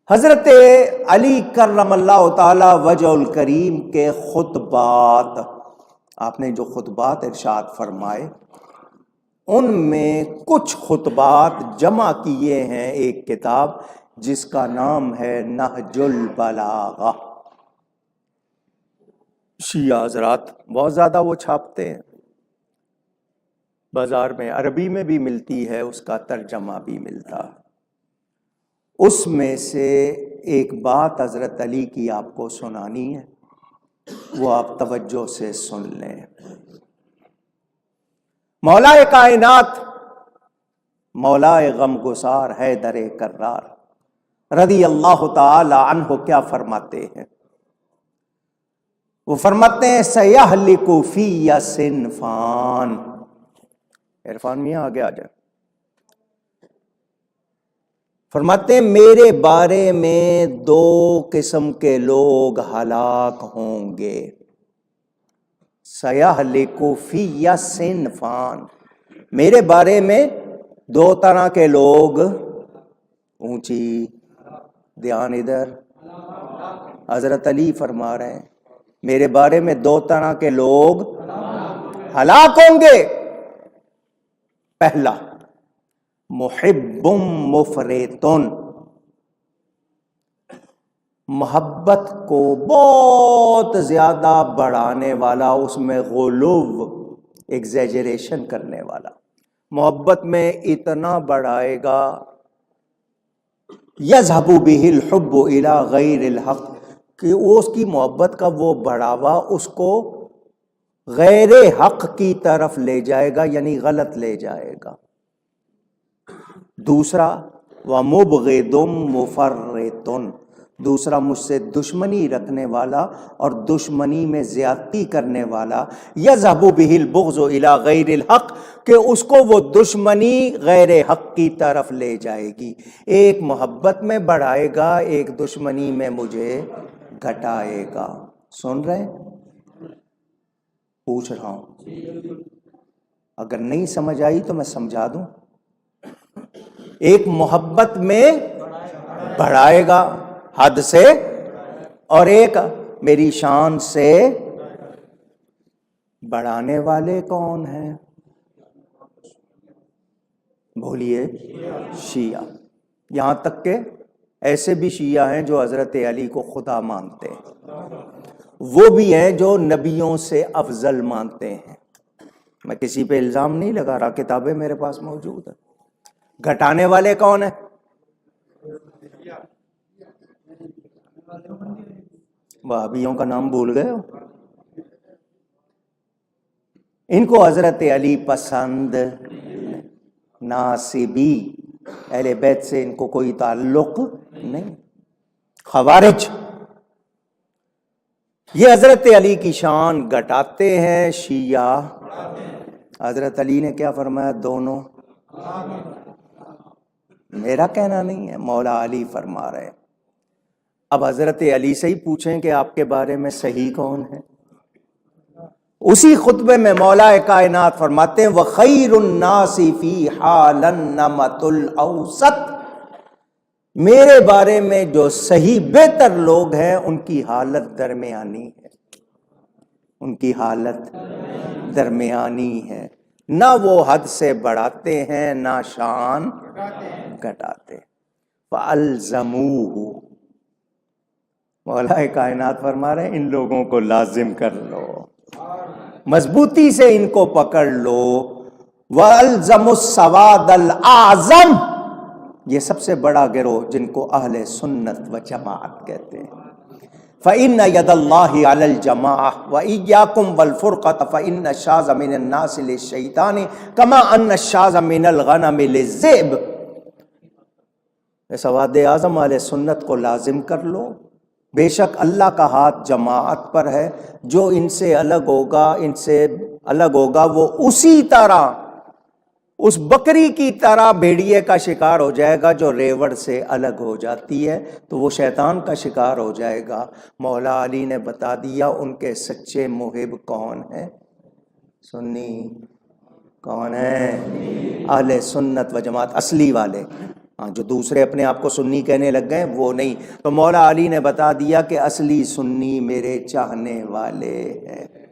حضرت علی کرم اللہ تعالی وجہ الکریم کے خطبات، آپ نے جو خطبات ارشاد فرمائے ان میں کچھ خطبات جمع کیے ہیں ایک کتاب جس کا نام ہے نہج البلاغہ۔ شیعہ حضرات بہت زیادہ وہ چھاپتے ہیں، بازار میں عربی میں بھی ملتی ہے، اس کا ترجمہ بھی ملتا۔ اس میں سے ایک بات حضرت علی کی آپ کو سنانی ہے، وہ آپ توجہ سے سن لیں۔ مولا کائنات، مولا غمگسار حیدر کرار رضی اللہ تعالی عنہ کیا فرماتے ہیں؟ وہ فرماتے ہیں سیہلک فی صنفان۔ عرفان میاں آگے آ جائے۔ فرماتے ہیں میرے بارے میں دو قسم کے لوگ ہلاک ہوں گے۔ سیہلک فی صنفان، میرے بارے میں دو طرح کے لوگ، اونچی دھیان ادھر، حضرت علی فرما رہے ہیں میرے بارے میں دو طرح کے لوگ ہلاک ہوں گے۔ پہلا محب مفرطن، محبت کو بہت زیادہ بڑھانے والا، اس میں غلو ایگزیجریشن کرنے والا، محبت میں اتنا بڑھائے گا یذهب به الحب الى غیر الحق، کہ اس کی محبت کا وہ بڑھاوا اس کو غیر حق کی طرف لے جائے گا، یعنی غلط لے جائے گا۔ دوسرا وَمُبْغِضٌ مُفَرِّطٌ، دوسرا مجھ سے دشمنی رکھنے والا اور دشمنی میں زیادتی کرنے والا، یذهب به البغض الى غیر الحق، کہ اس کو وہ دشمنی غیر حق کی طرف لے جائے گی۔ ایک محبت میں بڑھائے گا، ایک دشمنی میں مجھے گھٹائے گا۔ سن رہے ہیں؟ پوچھ رہا ہوں، اگر نہیں سمجھ آئی تو میں سمجھا دوں۔ ایک محبت میں بڑھائے گا حد سے، اور ایک میری شان سے بڑھانے والے کون ہیں؟ بولیے، شیعہ۔ یہاں تک کہ ایسے بھی شیعہ ہیں جو حضرت علی کو خدا مانتے ہیں، وہ بھی ہیں جو نبیوں سے افضل مانتے ہیں۔ میں کسی پہ الزام نہیں لگا رہا، کتابیں میرے پاس موجود ہیں۔ گھٹانے والے کون ہیں؟ وہابیوں کا نام بھول گئے ہو؟ ان کو حضرت علی پسند، ناصبی، اہل بیت سے ان کو کوئی تعلق نہیں۔ خوارج یہ حضرت علی کی شان گھٹاتے ہیں، شیعہ حضرت علی نے کیا فرمایا؟ دونوں، میرا کہنا نہیں ہے، مولا علی فرما رہے ہیں۔ اب حضرت علی سے ہی پوچھیں کہ آپ کے بارے میں صحیح کون ہے؟ اسی خطبے میں مولا کائنات فرماتے ہیں وَخَيْرُ النَّاسِ فِي حَالًا نَمَتُ الْأَوْسَطِ، میرے بارے میں جو صحیح بہتر لوگ ہیں ان کی حالت درمیانی ہے، ان کی حالت درمیانی ہے، نہ وہ حد سے بڑھاتے ہیں نہ شان گھٹاتے۔ فَأَلْزَمُوهُ، مولا کائنات فرما رہے ہیں ان لوگوں کو لازم کر لو، مضبوطی سے ان کو پکڑ لو۔ وَأَلْزَمُ السَّوَادَ الْأَعْظَمَ، یہ سب سے بڑا گروہ جن کو اہل سنت و جماعت کہتے ہیں۔ فَإِنَّ يَدَ اللَّهِ عَلَى الْجَمَاعَةِ وَإِيَّاكُمْ وَالْفُرْقَةَ فَإِنَّ الشَّاذَ مِنَ النَّاسِ لِلشَّيْطَانِ كَمَا أَنَّ الشَّاذَ مِنَ الْغَنَمِ لِلذِّئْبِ، سواد اعظم اہل سنت کو لازم کر لو، بے شک اللہ کا ہاتھ جماعت پر ہے، جو ان سے الگ ہوگا، ان سے الگ ہوگا وہ اسی طرح، اس بکری کی طرح بھیڑیے کا شکار ہو جائے گا جو ریوڑ سے الگ ہو جاتی ہے، تو وہ شیطان کا شکار ہو جائے گا۔ مولا علی نے بتا دیا ان کے سچے محب کون ہیں، سنی کون ہیں، اہل سنت و جماعت، اصلی والے۔ ہاں، جو دوسرے اپنے آپ کو سنی کہنے لگ گئے وہ نہیں. تو مولا علی نے بتا دیا کہ اصلی سنی میرے چاہنے والے ہیں.